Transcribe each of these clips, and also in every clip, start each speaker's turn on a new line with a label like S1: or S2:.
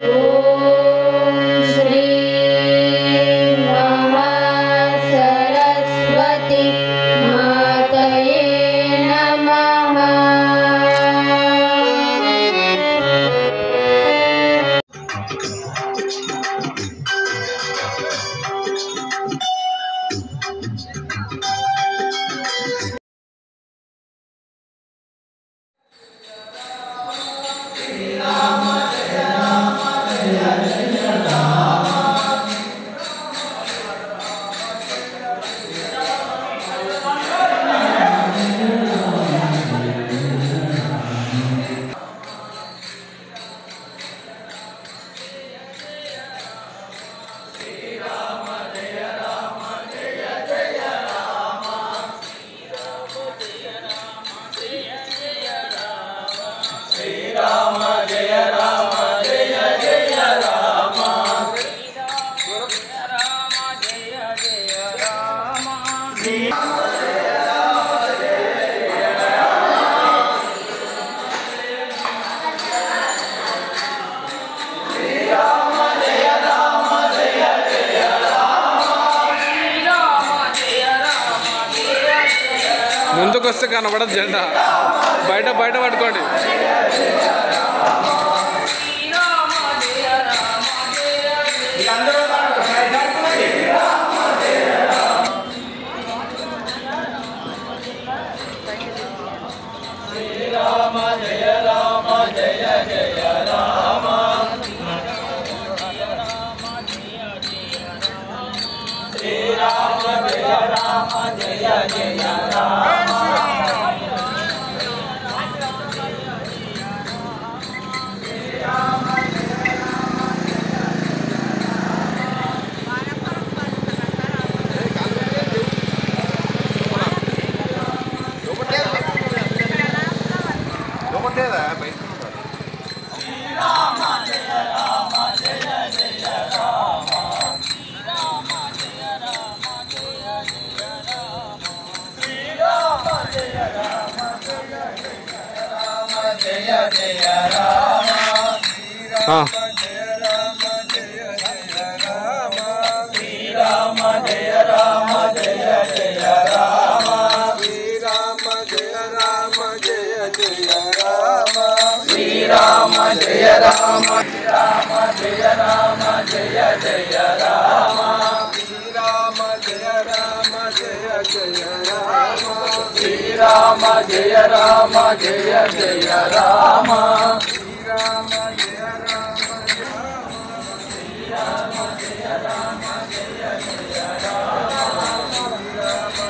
S1: ఓం శ్రీ మహాసరస్వతి మాతయే నమః.
S2: ముందుకు వస్తే కనబడదు జెండా, బయట బయట పట్టుకోండి.
S3: శ్రీరామ జయ రామ రామ జయ రామ జయ జయ రామ శ్రీరామ జయ రామ జయ జయ రామ శ్రీరామ జయ రామ జయ జయ రామ శ్రీరామ జయ రామ శ్రీరామ జయ రామ జయ జయ రామ శ్రీరామ జయ రామ జయ జయ రామ శ్రీరామ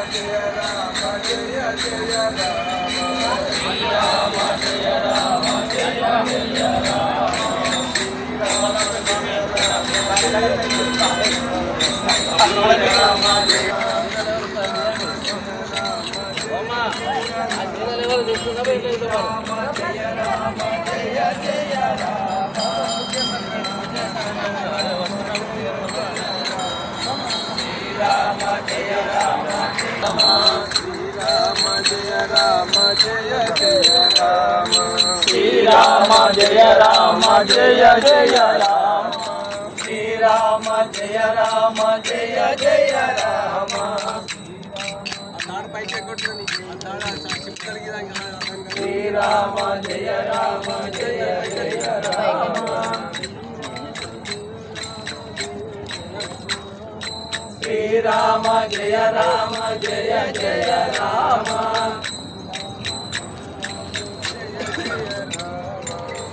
S3: జయ రామ జయ జయ శ్రీరామ జయ రామ జయ జయ రామ శ్రీరామ జయ రామ జయ జయ రామ శ్రీరామ జయ రామ జయ జయ రామ శ్రీరామ జయ రామ జయ జయ రామ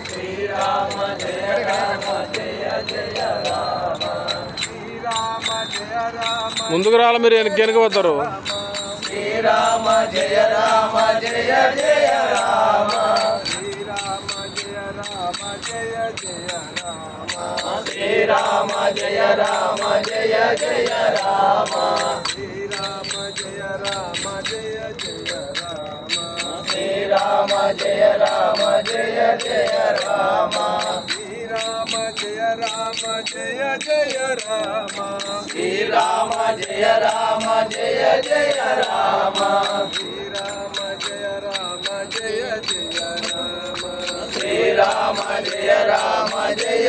S3: శ్రీరామ జయ రామ జయ జయ రామ శ్రీరామ జయ రామ
S2: ముందుకు రావాలి, మీరు వెనక పోతారు.
S3: శ్రీరామ జయ రామ జయ జయ రామ శ్రీరామ జయ రామ జయ జయ రామ శ్రీరామ జయ రామ జయ జయ రామ శ్రీరామ జయ రామ జయ జయ రామ శ్రీరామ జయ రామ జయ జయ రామ శ్రీరామ జయ రామ జయ జయ రామ శ్రీరామ జయ రామ జయ జయ రామ శ్రీరామ జయ రామ జయ జయ రామ శ్రీరామ జయ రామ జయ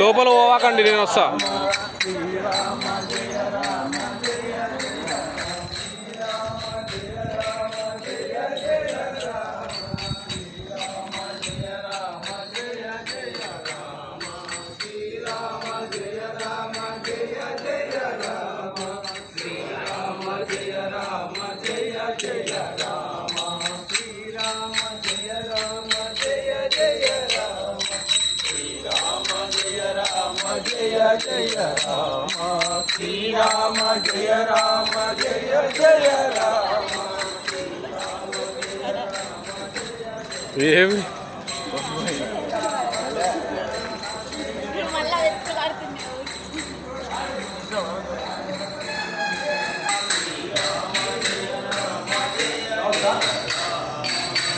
S2: లోపల పోవాకండి, నేను వస్తా.
S3: జయ రామ శ్రీరామ జయ రామ జయ జయ రామ
S2: ఏమి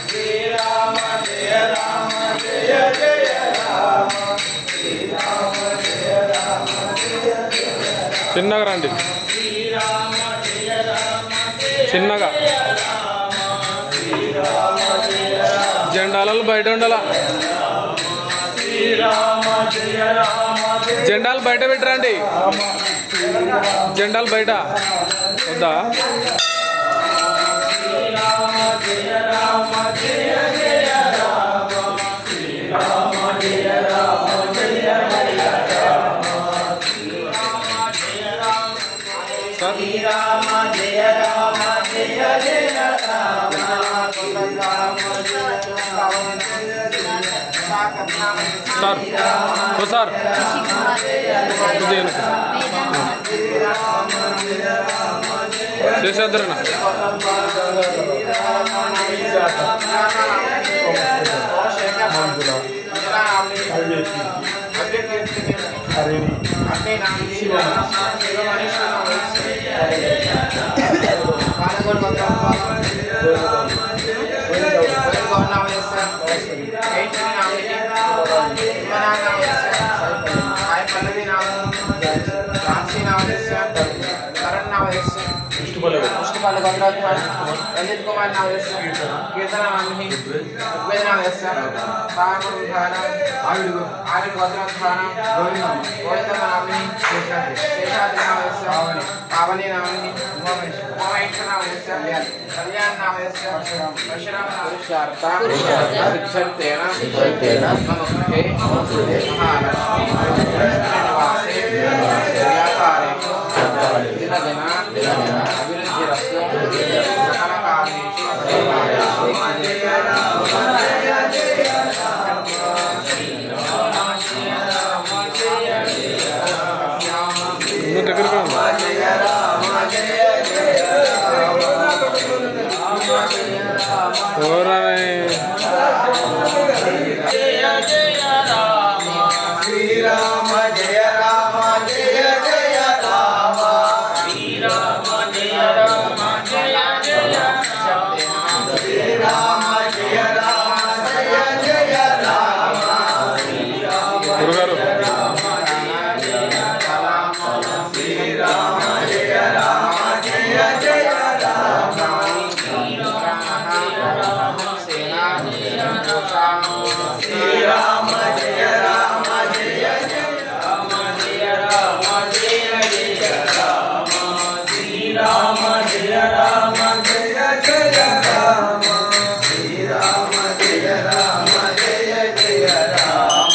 S3: శ్రీరామ జయ రామ జయ జయ రామ శ్రీరామ జయ రామ జయ జయ
S2: చిన్నగా రండి,
S3: శ్రీరామ జయ రామ
S2: చిన్నగా. జెండాలలో బయట ఉండాలా,
S3: శ్రీరామ జయ రామ
S2: జెండాలు బయట పెట్టరండి, జెండాలు బయట వద్దా.
S3: శ్రీరామ జయ రామ జయ జయ రామ శ్రీరామ జయ రామ జయ జయ రామ శ్రీరామ జయ రామ
S2: సార్
S3: శ్రీరామ జయ రామ జయ జయ రామ
S2: సార్ ఓ సార్ చేసేద్దరన్నా.
S4: रंजित कुमार नाम कीर्तन नाम नाम आविड गोत्रान गोविंद नाम शेषाद्रि नाम पावनी नाम उमामेश्वर नाम कल्याण नाम परशुराम नाम शिक्षतेन मनुष्ये महालक्ष्मी व्यापारे दिनदिना अभिवृद्धिरस्तु सकलकार्येषु
S2: దగ్గర
S3: శ్రీరామ జయ రామ జయ జయ రామ శ్రీరామ జయ రామ జయ జయ శ్రీరామ జయ రామ జయ జయ రామ
S2: గురుగారు
S3: శ్రీరామ జయ రామ జయ జయ రామ శ్రీరామ జయ రామ జయ జయ రామ జయ రామ జయ జయ రామ శ్రీరామ జయ రామ జయ జయ రామ శ్రీరామ జయ రామ జయ జయ రామ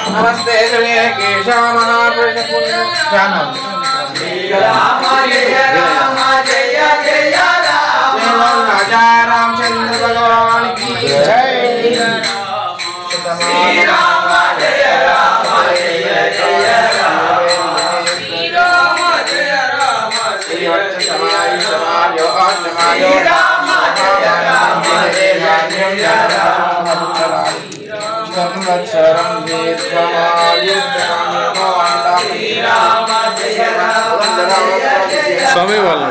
S4: नमस्ते श्री केशव महापुरुष पुण्य
S3: राम जय राम जय जय राम
S4: राजा रामचंद्र भगवान की जय
S3: श्री राम जय
S2: స్వామి వాళ్ళు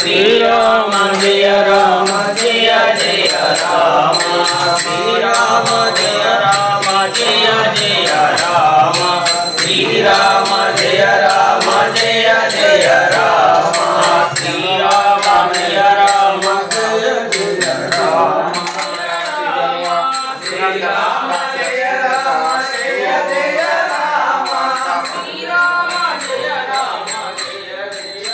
S3: శ్రీరామ జయ రామ జయ జయ రామ శ్రీరామ జయ రామ జయ జయ రామ శ్రీరామ జయ రామ జయ జయ రామ శ్రీరామ జయ రామ జయ జయ రామ శ్రీరామ జయ రామ జయ జయ రామ శ్రీరామ జయ రామ జయ జయ రామ శ్రీరామ జయ రామ జయ జయ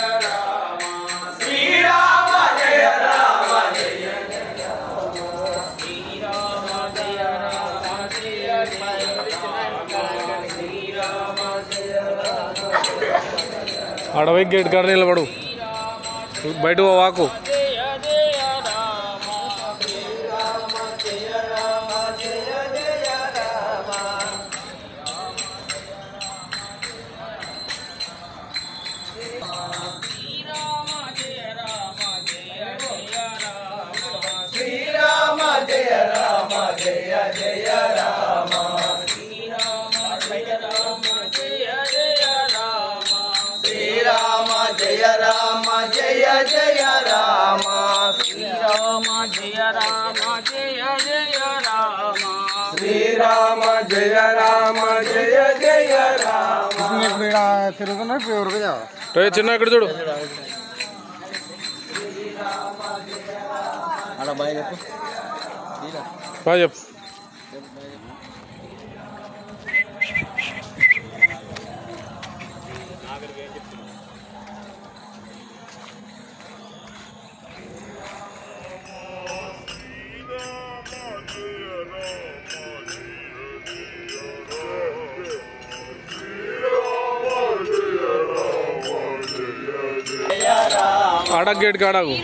S3: శ్రీరామ జయ రామ జయ శ్రీరామ జయ రామ
S2: అడవి గేట్ కాడ నిలబడు బయట వాకు
S3: జయ జయ రామ శ్రీరామ జయ రామ జయ జయ రామ శ్రీరామ జయ రామ జయ జయ రామ శ్రీరామ జయ రామ జయ జయ రామ శ్రీరామ జయ రామ జయ జయ రామ శ్రీరామ జయ రామ జయ జయ రామ శ్రీరామ జయ రామ జయ జయ రామ
S2: చిన్న ఇక్కడ చూడు బాగా చెప్పు ఆడ గేట్ కాడకు